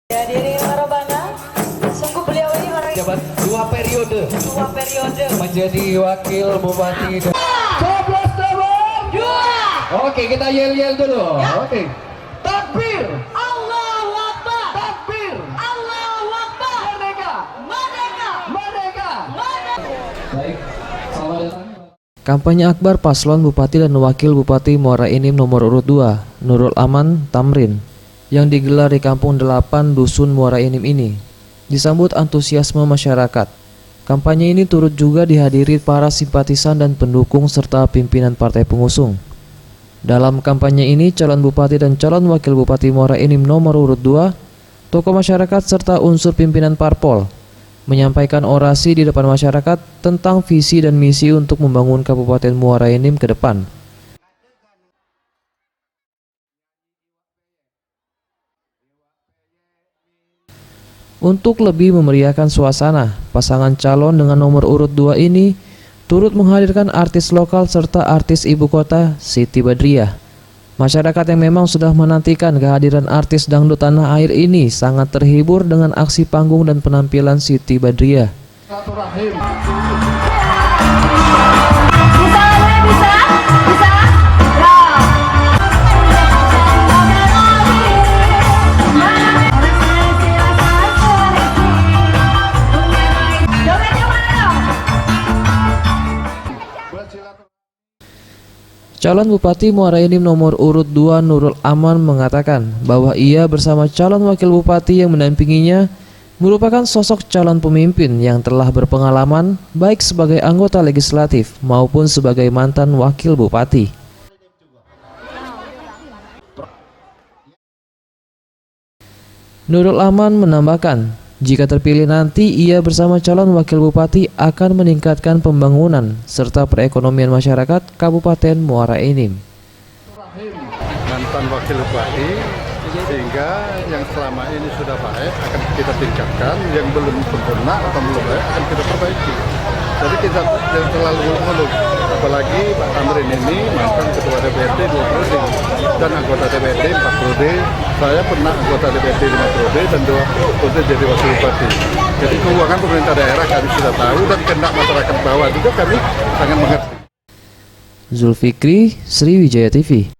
Ya, diri Marabana, sungguh beliau ini orang jabat 2 periode menjadi wakil bupati. Coblos nomor 2. Oke, kita yel-yel dulu. Ya. Oke. Takbir. Allahu Akbar. Takbir. Allahu Akbar. Merdeka. Merdeka. Merdeka. Merdeka. Baik. Selamat datang. Kampanye akbar paslon Bupati dan Wakil Bupati Muara Enim nomor urut 2, Nurul Aman Tamrin, yang digelar di Kampung 8 Dusun Muara Enim ini, disambut antusiasme masyarakat. Kampanye ini turut juga dihadiri para simpatisan dan pendukung serta pimpinan partai pengusung. Dalam kampanye ini, calon Bupati dan calon Wakil Bupati Muara Enim nomor urut 2, tokoh masyarakat serta unsur pimpinan parpol menyampaikan orasi di depan masyarakat tentang visi dan misi untuk membangun Kabupaten Muara Enim ke depan. Untuk lebih memeriahkan suasana, pasangan calon dengan nomor urut 2 ini turut menghadirkan artis lokal serta artis ibu kota Siti Badriah. Masyarakat yang memang sudah menantikan kehadiran artis dangdut tanah air ini sangat terhibur dengan aksi panggung dan penampilan Siti Badriah. Calon Bupati Muara Enim nomor urut 2 Nurul Aman mengatakan bahwa ia bersama calon wakil bupati yang mendampinginya merupakan sosok calon pemimpin yang telah berpengalaman baik sebagai anggota legislatif maupun sebagai mantan wakil bupati. Nurul Aman menambahkan, jika terpilih nanti ia bersama calon wakil bupati akan meningkatkan pembangunan serta perekonomian masyarakat Kabupaten Muara Enim. Mantan wakil bupati, sehingga yang selama ini sudah baik akan kita tingkatkan, yang belum sempurna atau belum baik akan kita perbaiki. Jadi kita jangan terlalu muluk, apalagi Pak Tamrin ini mantan ketua DPRD 2 periode dan anggota DPRD 4 periode. Saya pernah anggota DPRD 5 periode dan 2 periode jadi wakil bupati. Jadi keuangan pemerintah daerah kami sudah tahu dan kehendak masyarakat bawah juga kami sangat mengerti. Zulfikri, Sriwijaya TV.